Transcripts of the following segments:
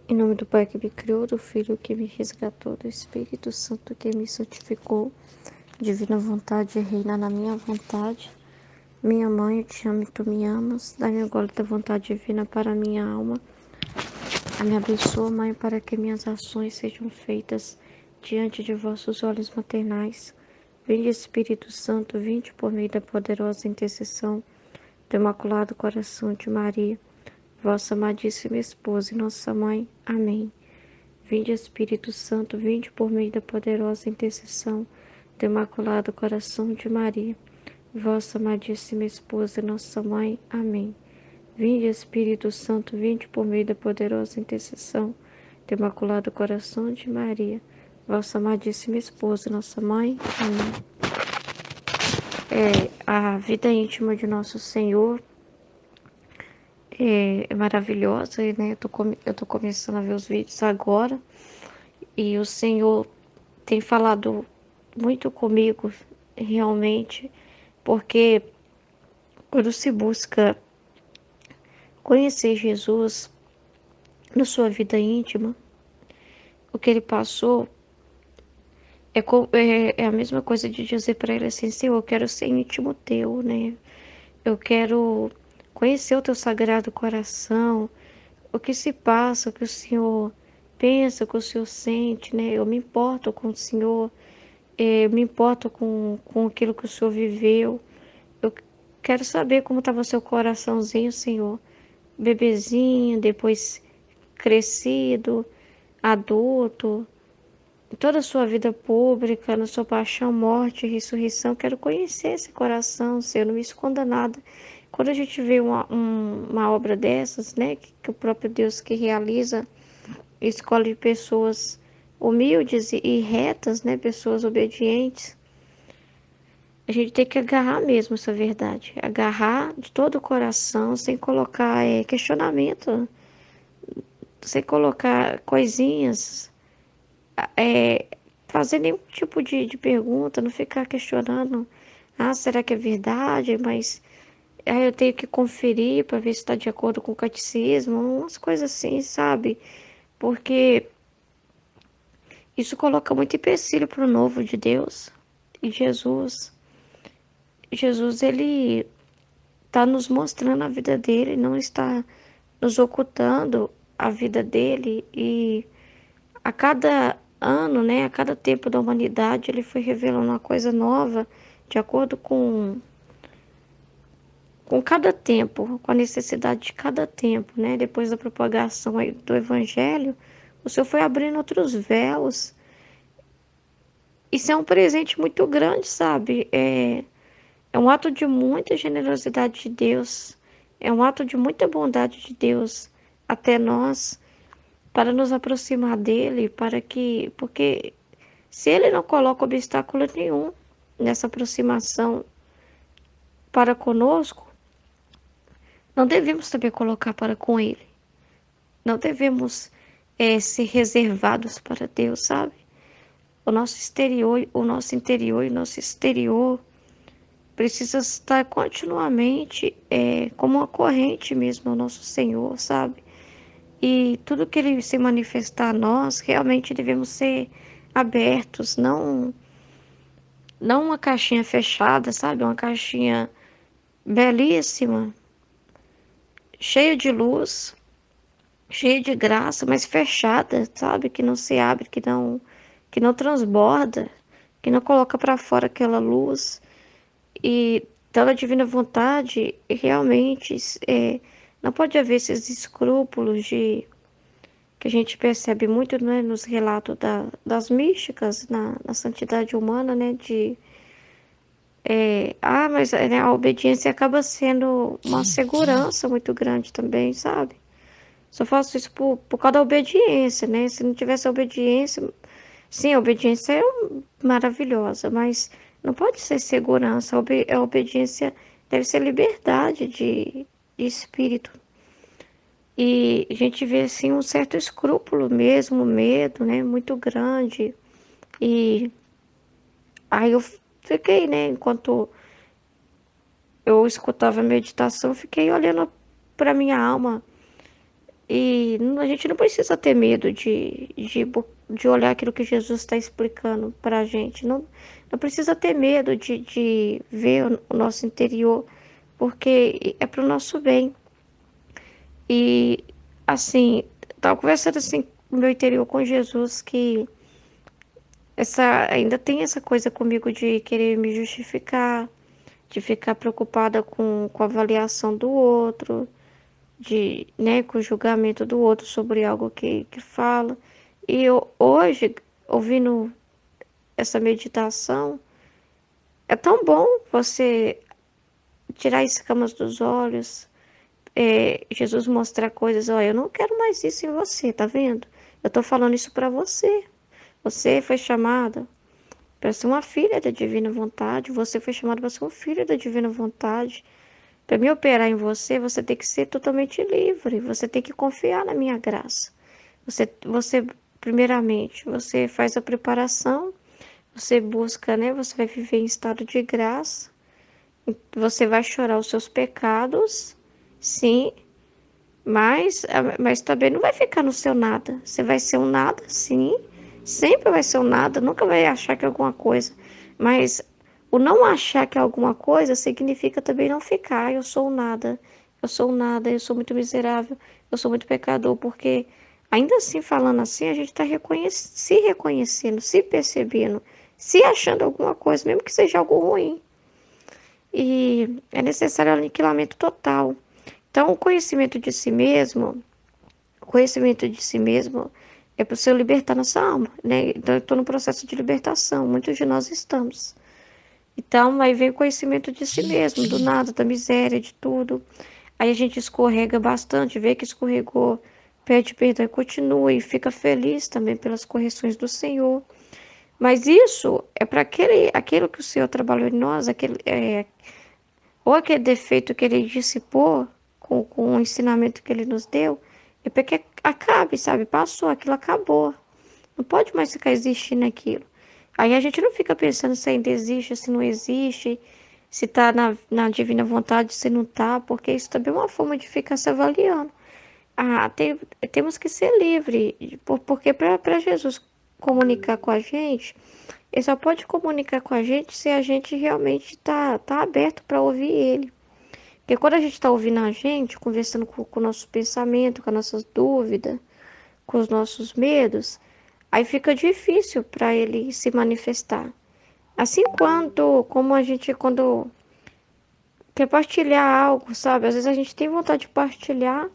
Em nome do Pai que me criou, do Filho que me resgatou, do Espírito Santo que me santificou, divina vontade reina na minha vontade. Minha mãe, eu te amo e tu me amas. Dá-me agora da vontade divina para a minha alma. A me abençoa, Mãe, para que minhas ações sejam feitas diante de vossos olhos maternais. Vinde, Espírito Santo, vinde por meio da poderosa intercessão do Imaculado Coração de Maria, vossa amadíssima esposa e nossa mãe. Amém. Vinde, Espírito Santo, vinde por meio da poderosa intercessão do Imaculado Coração de Maria, vossa amadíssima esposa e nossa mãe. Amém. Vinde, Espírito Santo, vinde por meio da poderosa intercessão do Imaculado Coração de Maria, vossa amadíssima esposa e nossa mãe. Amém. A vida íntima de nosso Senhor é maravilhosa, né? Eu tô começando a ver os vídeos agora e o Senhor tem falado muito comigo, realmente, porque quando se busca conhecer Jesus na sua vida íntima, o que ele passou é a mesma coisa de dizer para ele assim: Senhor, eu quero ser íntimo teu, né? Eu quero conhecer o teu sagrado coração, o que se passa, o que o Senhor pensa, o que o Senhor sente, né? Eu me importo com o Senhor, eu me importo com aquilo que o Senhor viveu. Eu quero saber como estava seu coraçãozinho, Senhor. Bebezinho, depois crescido, adulto, toda a sua vida pública, na sua paixão, morte e ressurreição. Quero conhecer esse coração, Senhor, não me esconda nada. Quando a gente vê uma obra dessas, né, que o próprio Deus que realiza, escolhe pessoas humildes e retas, né, pessoas obedientes, a gente tem que agarrar mesmo essa verdade, agarrar de todo o coração, sem colocar questionamento, sem colocar coisinhas, é, fazer nenhum tipo de pergunta, não ficar questionando, ah, será que é verdade? Mas aí eu tenho que conferir para ver se está de acordo com o catecismo, umas coisas assim, sabe? Porque isso coloca muito empecilho para o novo de Deus. E Jesus, ele está nos mostrando a vida dele, não está nos ocultando a vida dele. E a cada ano, né, a cada tempo da humanidade, ele foi revelando uma coisa nova, de acordo com cada tempo, com a necessidade de cada tempo, né? Depois da propagação aí do Evangelho, o Senhor foi abrindo outros véus. Isso é um presente muito grande, sabe? É um ato de muita generosidade de Deus, é um ato de muita bondade de Deus até nós, para nos aproximar dele, porque se ele não coloca obstáculo nenhum nessa aproximação para conosco, não devemos também colocar para com ele. Não devemos ser reservados para Deus, sabe? O nosso interior e o nosso exterior precisa estar continuamente como uma corrente mesmo ao nosso Senhor, sabe? E tudo que ele se manifestar a nós, realmente devemos ser abertos, não uma caixinha fechada, sabe? Uma caixinha belíssima, cheia de luz, cheia de graça, mas fechada, sabe? Que não se abre, que não transborda, que não coloca para fora aquela luz. E pela divina vontade, realmente não pode haver esses escrúpulos que a gente percebe muito, né, nos relatos das místicas, na santidade humana, né, mas né, a obediência acaba sendo uma segurança muito grande também, sabe? Só faço isso por causa da obediência, né? Se não tivesse a obediência, sim, a obediência é maravilhosa, mas não pode ser segurança. A obediência deve ser liberdade de espírito. E a gente vê assim um certo escrúpulo mesmo, medo, né? Muito grande. E aí eu fiquei, né? Enquanto eu escutava a meditação, fiquei olhando para minha alma, E a gente não precisa ter medo de olhar aquilo que Jesus está explicando para a gente. Não precisa ter medo de ver o nosso interior, porque é para o nosso bem. E, assim, estava conversando assim no meu interior com Jesus, que ainda tem essa coisa comigo de querer me justificar, de ficar preocupada com a avaliação do outro, né, com o julgamento do outro sobre algo que fala. E hoje, ouvindo essa meditação, é tão bom você tirar escamas dos olhos, Jesus mostrar coisas, ó, eu não quero mais isso em você, tá vendo? Eu tô falando isso para você. Você foi chamada para ser uma filha da divina vontade, você foi chamado para ser um filho da divina vontade. Para me operar em você, você tem que ser totalmente livre, você tem que confiar na minha graça. Você primeiramente, você faz a preparação, você busca, né? Você vai viver em estado de graça, você vai chorar os seus pecados, sim, mas também não vai ficar no seu nada. Você vai ser um nada, sim, sempre vai ser um nada, nunca vai achar que é alguma coisa. Mas o não achar que é alguma coisa significa também não ficar. Eu sou um nada, eu sou um nada, eu sou muito miserável, eu sou muito pecador, porque ainda assim, falando assim, a gente está se reconhecendo, se percebendo, se achando alguma coisa, mesmo que seja algo ruim. E é necessário aniquilamento total. Então, o conhecimento de si mesmo é para o seu libertar nossa alma, né? Então, eu estou no processo de libertação, muitos de nós estamos. Então, aí vem o conhecimento de si mesmo, do nada, da miséria, de tudo. Aí a gente escorrega bastante, vê que escorregou, pede perdão e continua, e fica feliz também pelas correções do Senhor. Mas isso é para aquilo que o Senhor trabalhou em nós, ou aquele defeito que ele dissipou com o ensinamento que ele nos deu, é para que acabe, sabe? Passou, aquilo acabou. Não pode mais ficar existindo aquilo. Aí a gente não fica pensando se ainda existe, se não existe, se está na divina vontade, se não está, porque isso também é uma forma de ficar se avaliando. Temos que ser livres, porque para Jesus comunicar com a gente, ele só pode comunicar com a gente se a gente realmente tá aberto para ouvir ele. Porque quando a gente está ouvindo a gente, conversando com o nosso pensamento, com as nossas dúvidas, com os nossos medos, aí fica difícil para ele se manifestar. Assim como a gente, quando quer partilhar algo, sabe? Às vezes a gente tem vontade de partilhar,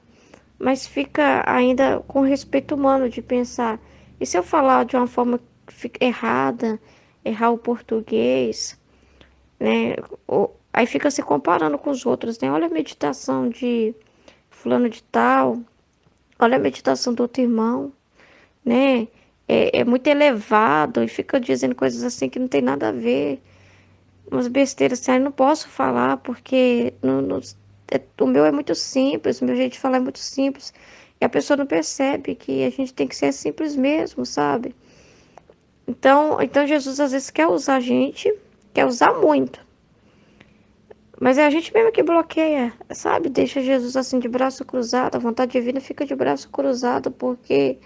mas fica ainda com respeito humano de pensar, e se eu falar de uma forma errada, errar o português, né? Aí fica se comparando com os outros, né? Olha a meditação de fulano de tal, olha a meditação do outro irmão, né? É muito elevado e fica dizendo coisas assim que não tem nada a ver, umas besteiras assim, eu não posso falar porque o meu é muito simples, o meu jeito de falar é muito simples. E a pessoa não percebe que a gente tem que ser simples mesmo, sabe? Então Jesus às vezes quer usar a gente, quer usar muito. Mas é a gente mesmo que bloqueia, sabe? Deixa Jesus assim de braço cruzado, a vontade divina fica de braço cruzado, porque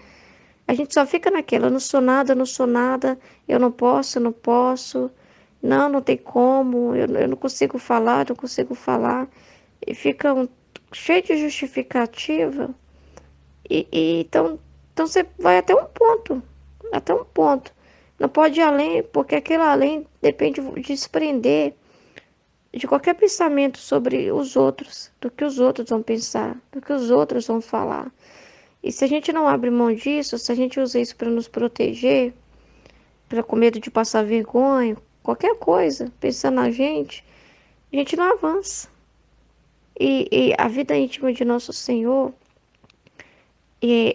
a gente só fica naquela, eu não sou nada, eu não sou nada, eu não posso, eu não posso, não tem como, eu não consigo falar, não consigo falar. E fica cheio de justificativa, então você vai até um ponto. Não pode ir além, porque aquele além depende de desprender de qualquer pensamento sobre os outros, do que os outros vão pensar, do que os outros vão falar. E se a gente não abre mão disso, se a gente usa isso para nos proteger, com medo de passar vergonha, qualquer coisa, pensando na a gente não avança. E a vida íntima de nosso Senhor,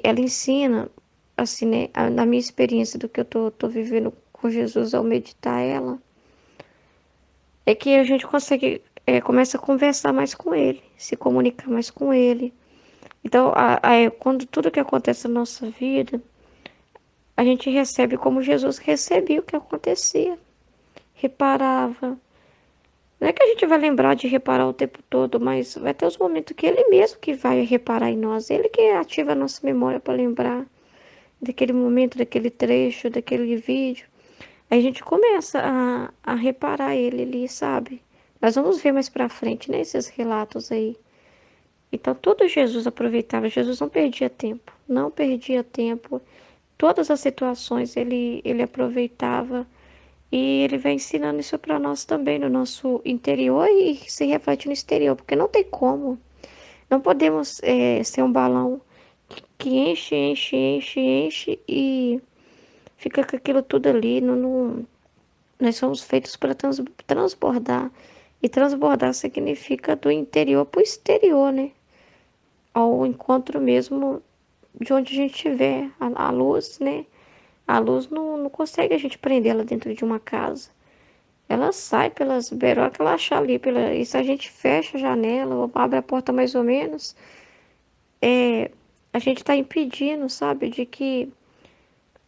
ela ensina, assim, né, na minha experiência do que eu tô vivendo com Jesus ao meditar ela, é que a gente consegue, começa a conversar mais com Ele, se comunicar mais com Ele. Então, quando tudo que acontece na nossa vida, a gente recebe como Jesus recebia o que acontecia. Reparava, Não é que a gente vai lembrar de reparar o tempo todo, mas vai ter os momentos que ele mesmo que vai reparar em nós, ele que ativa a nossa memória para lembrar daquele momento, daquele trecho, daquele vídeo. Aí a gente começa a reparar ele ali, sabe? Nós vamos ver mais pra frente, né, esses relatos aí. Então, tudo Jesus aproveitava. Jesus não perdia tempo. Não perdia tempo. Todas as situações ele aproveitava. E ele vai ensinando isso para nós também, no nosso interior e se reflete no exterior. Porque não tem como. Não podemos ser um balão que enche, enche, enche, enche e fica com aquilo tudo ali. Nós somos feitos para transbordar. E transbordar significa do interior para o exterior, né? Ao encontro mesmo de onde a gente estiver. A luz, né? A luz não consegue a gente prender ela dentro de uma casa. Ela sai pelas beirocas que ela achar ali. E se a gente fecha a janela ou abre a porta mais ou menos, a gente está impedindo, sabe, de que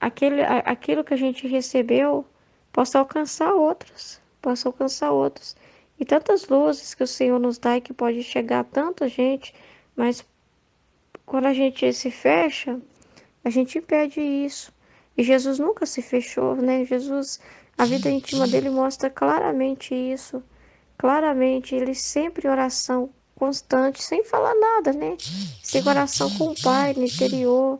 aquilo que a gente recebeu possa alcançar outros. Possa alcançar outros. E tantas luzes que o Senhor nos dá e que pode chegar a tanta gente, mas quando a gente se fecha, a gente impede isso. E Jesus nunca se fechou, né? Jesus, a vida íntima dele mostra claramente isso. Claramente, ele sempre em oração constante, sem falar nada, né? Sem oração com o Pai no interior.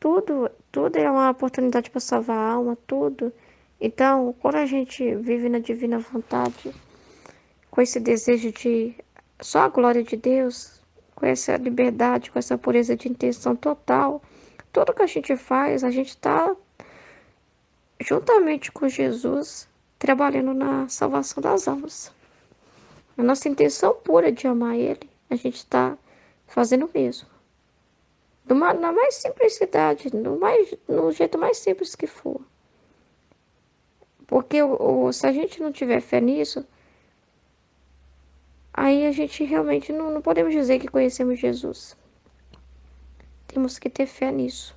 Tudo é uma oportunidade para salvar a alma, tudo. Então, quando a gente vive na divina vontade, com esse desejo de só a glória de Deus, com essa liberdade, com essa pureza de intenção total, tudo que a gente faz, a gente está juntamente com Jesus trabalhando na salvação das almas. A nossa intenção pura de amar Ele, a gente está fazendo o mesmo. Na mais simplicidade, no jeito mais simples que for. Porque se a gente não tiver fé nisso, aí a gente realmente não podemos dizer que conhecemos Jesus. Temos que ter fé nisso.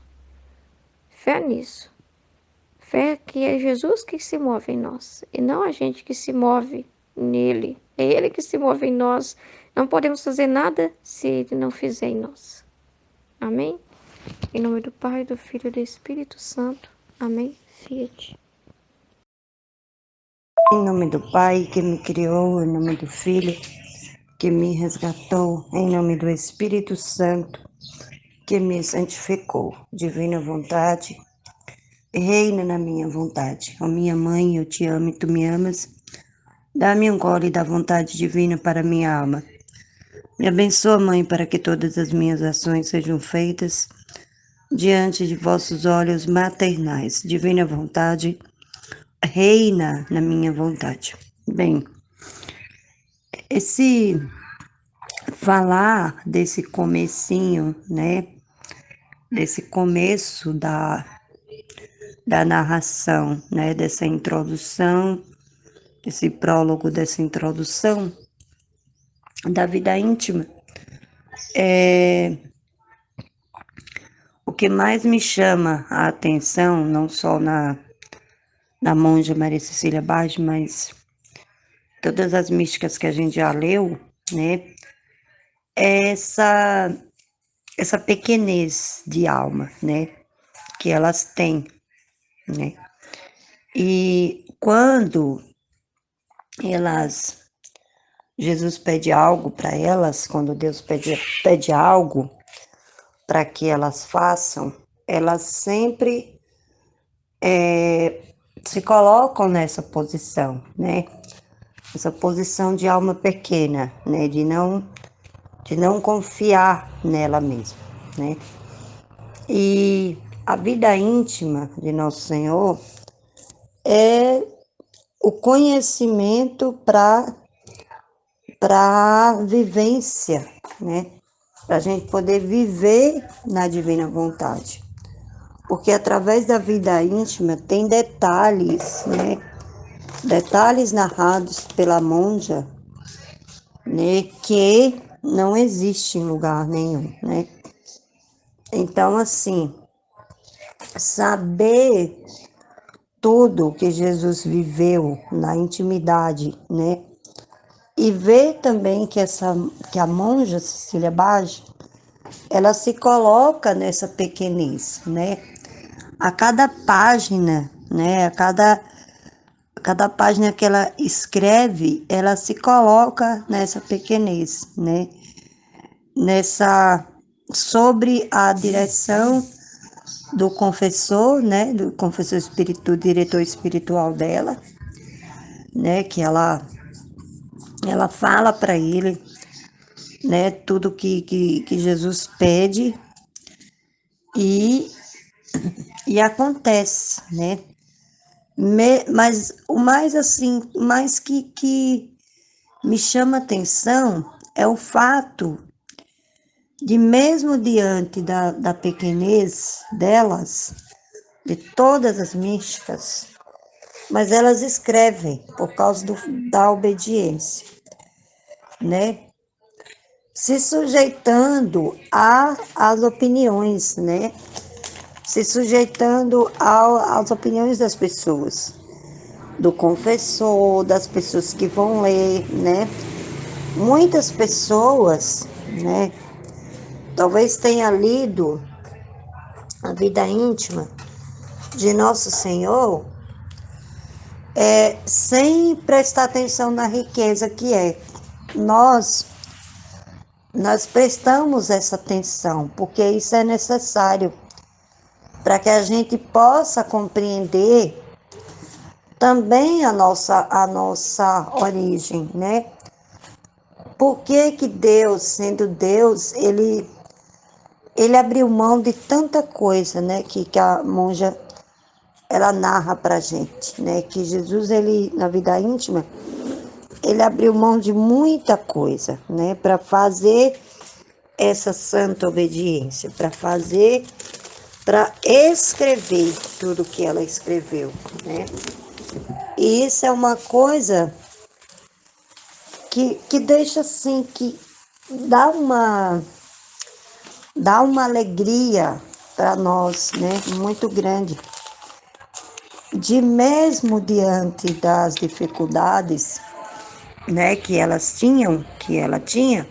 Fé nisso. Fé que é Jesus que se move em nós e não a gente que se move nele. É Ele que se move em nós. Não podemos fazer nada se Ele não fizer em nós. Amém? Em nome do Pai, do Filho e do Espírito Santo. Amém. Fiat. Em nome do Pai que me criou, em nome do Filho que me resgatou, em nome do Espírito Santo que me santificou. Divina vontade, reina na minha vontade. Ó minha mãe, eu te amo e tu me amas. Dá-me um gole da vontade divina para minha alma. Me abençoa, Mãe, para que todas as minhas ações sejam feitas diante de vossos olhos maternais. Divina vontade, reina na minha vontade. Bem, esse falar desse comecinho, né? Desse começo da narração, né? Dessa introdução, esse prólogo dessa introdução da vida íntima. O que mais me chama a atenção, não só na monja Maria Cecília Bage, mas todas as místicas que a gente já leu, né? É essa pequenez de alma, né? Que elas têm, né? E quando Jesus pede algo para elas, quando Deus pede algo para que elas façam, elas sempre se colocam nessa posição, né? Essa posição de alma pequena, né? De não confiar nela mesma, né? E a vida íntima de Nosso Senhor é o conhecimento para a vivência, né? Para a gente poder viver na divina vontade. Porque através da vida íntima tem detalhes, né? Detalhes narrados pela monja, né? Que não existe em lugar nenhum, né? Então, assim, saber tudo que Jesus viveu na intimidade, né? e ver também que a monja Cecília Bage, ela se coloca nessa pequenez, né? A cada página, né? A cada página que ela escreve, ela se coloca nessa pequenez, né? Sobre a direção do confessor, né? Do confessor espiritual, diretor espiritual dela, né? Que ela fala para ele, né? Tudo que Jesus pede e, e acontece, né? Mas o mais assim, mais que me chama atenção é o fato de mesmo diante da pequenez delas, de todas as místicas, mas elas escrevem por causa da obediência, né? Se sujeitando às opiniões, né? Se sujeitando às opiniões das pessoas, do confessor, das pessoas que vão ler, né? Muitas pessoas, né? Talvez tenha lido a vida íntima de Nosso Senhor, sem prestar atenção na riqueza que é. Nós prestamos essa atenção, porque isso é necessário para que a gente possa compreender também a nossa origem, né? Por que que Deus, sendo Deus, ele abriu mão de tanta coisa, né? Que a monja ela narra para gente, né? Que Jesus, ele na vida íntima, ele abriu mão de muita coisa, né? Para fazer essa santa obediência, para escrever tudo que ela escreveu, né? E isso é uma coisa que deixa assim, que dá uma alegria para nós, né? Muito grande. De mesmo diante das dificuldades, né, que ela tinha,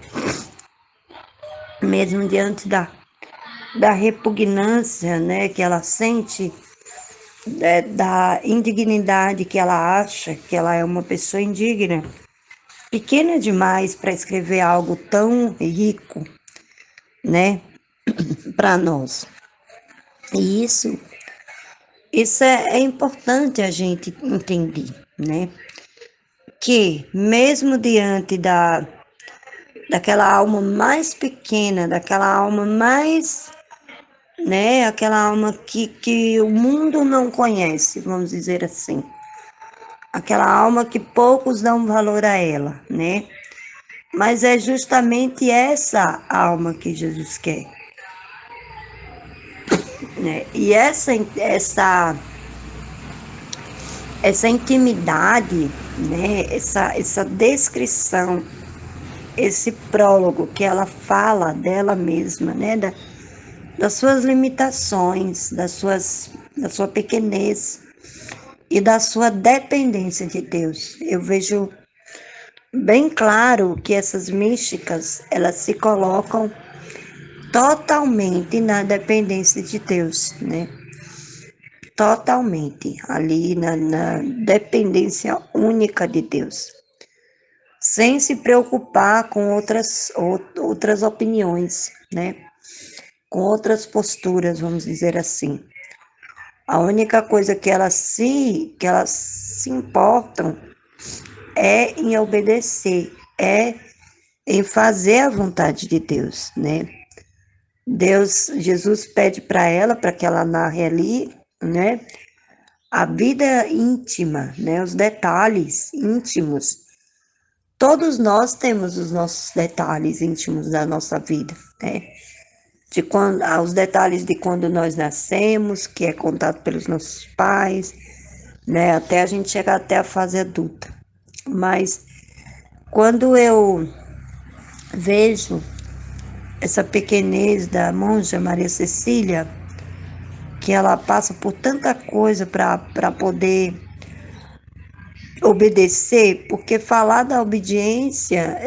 mesmo diante da repugnância, né, que ela sente, da indignidade que ela acha que ela é uma pessoa indigna, pequena demais para escrever algo tão rico, né, para nós. E isso é importante a gente entender, né, que mesmo diante daquela alma mais pequena, daquela alma mais, né, aquela alma que o mundo não conhece, vamos dizer assim. Aquela alma que poucos dão valor a ela, né? Mas é justamente essa alma que Jesus quer, né? E essa intimidade, né? Essa descrição, esse prólogo que ela fala dela mesma, né? Das suas limitações, da sua pequenez e da sua dependência de Deus. Eu vejo bem claro que essas místicas, elas se colocam totalmente na dependência de Deus, né? Totalmente ali na dependência única de Deus, sem se preocupar com outras opiniões, né? Com outras posturas, vamos dizer assim. A única coisa que elas se importam é em obedecer, é em fazer a vontade de Deus, né? Jesus pede para ela, para que ela narre ali, né? A vida íntima, né? Os detalhes íntimos. Todos nós temos os nossos detalhes íntimos da nossa vida, né? Os detalhes de quando nós nascemos, que é contado pelos nossos pais, né? Até a gente chegar até a fase adulta. Mas quando eu vejo essa pequenez da monja Maria Cecília, que ela passa por tanta coisa para poder obedecer, porque falar da obediência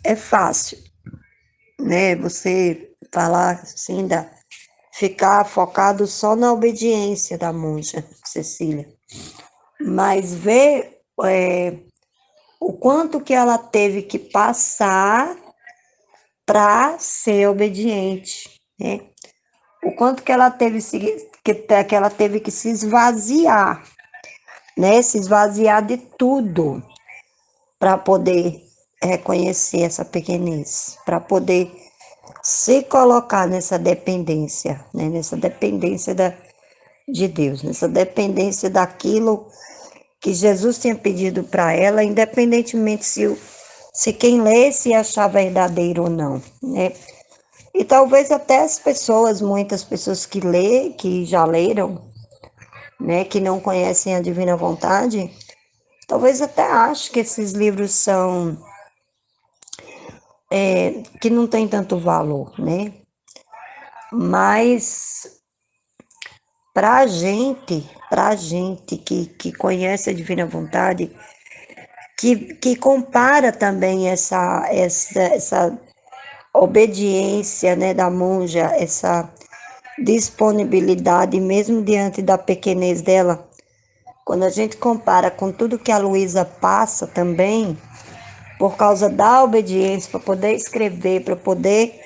é fácil, né? Você falar assim, ficar focado só na obediência da monja Cecília, mas ver o quanto que ela teve que passar para ser obediente, né? O quanto que ela teve que ela teve que se esvaziar, né? Se esvaziar de tudo para poder reconhecer essa pequenez, para poder se colocar nessa dependência, né? Nessa dependência de Deus, nessa dependência daquilo que Jesus tinha pedido para ela, independentemente se quem lê se achar verdadeiro ou não, né? E talvez até as pessoas, muitas pessoas que já leram, né, que não conhecem a Divina Vontade, talvez até achem que esses livros são que não tem tanto valor, né? Mas para a gente que conhece a Divina Vontade, que compara também essa obediência, né, da monja, essa disponibilidade, mesmo diante da pequenez dela, quando a gente compara com tudo que a Luísa passa também, por causa da obediência, para poder escrever, para poder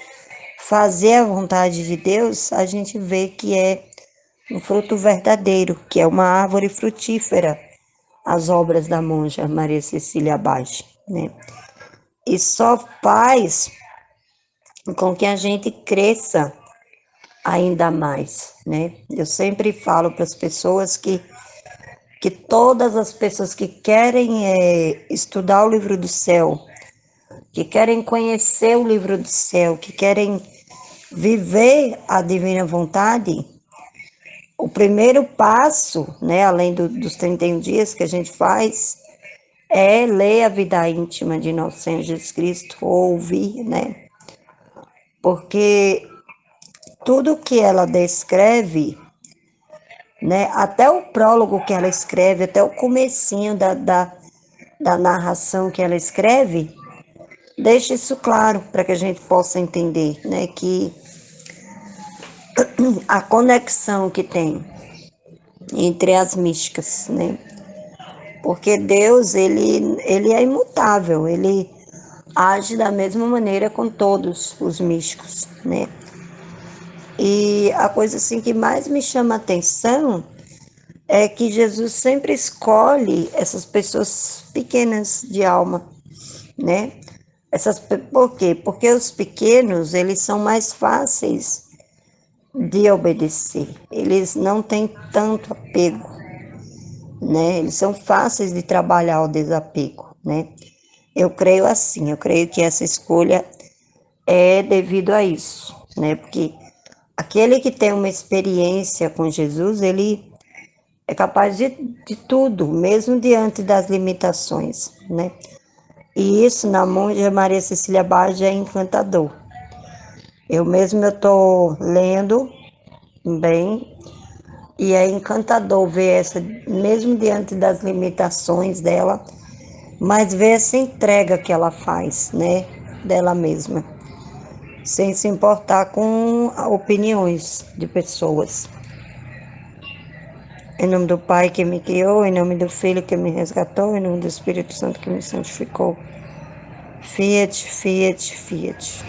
fazer a vontade de Deus, a gente vê que é um fruto verdadeiro, que é uma árvore frutífera, as obras da monja Maria Cecília Abade, né? E só faz com que a gente cresça ainda mais, né? Eu sempre falo para as pessoas que todas as pessoas que querem estudar o livro do céu, que querem conhecer o livro do céu, que querem viver a divina vontade, o primeiro passo, né, além dos 31 dias que a gente faz, é ler a vida íntima de Nosso Senhor Jesus Cristo, ouvir, né? Porque tudo que ela descreve, né, até o prólogo que ela escreve, até o comecinho da narração que ela escreve, deixa isso claro para que a gente possa entender, né, que a conexão que tem entre as místicas, né, porque Deus, ele é imutável, ele age da mesma maneira com todos os místicos, né, e a coisa assim que mais me chama a atenção é que Jesus sempre escolhe essas pessoas pequenas de alma, né? Por quê? Porque os pequenos, eles são mais fáceis de obedecer. Eles não têm tanto apego, né? Eles são fáceis de trabalhar o desapego, né? Eu creio assim, eu creio que essa escolha é devido a isso, né? Porque aquele que tem uma experiência com Jesus, ele é capaz de tudo, mesmo diante das limitações, né? E isso na monja Maria Cecília Bage é encantador. Eu estou lendo bem e é encantador ver essa, mesmo diante das limitações dela, mas ver essa entrega que ela faz, né, dela mesma, sem se importar com opiniões de pessoas. Em nome do Pai que me criou, em nome do Filho que me resgatou, em nome do Espírito Santo que me santificou. Fiat, fiat, fiat.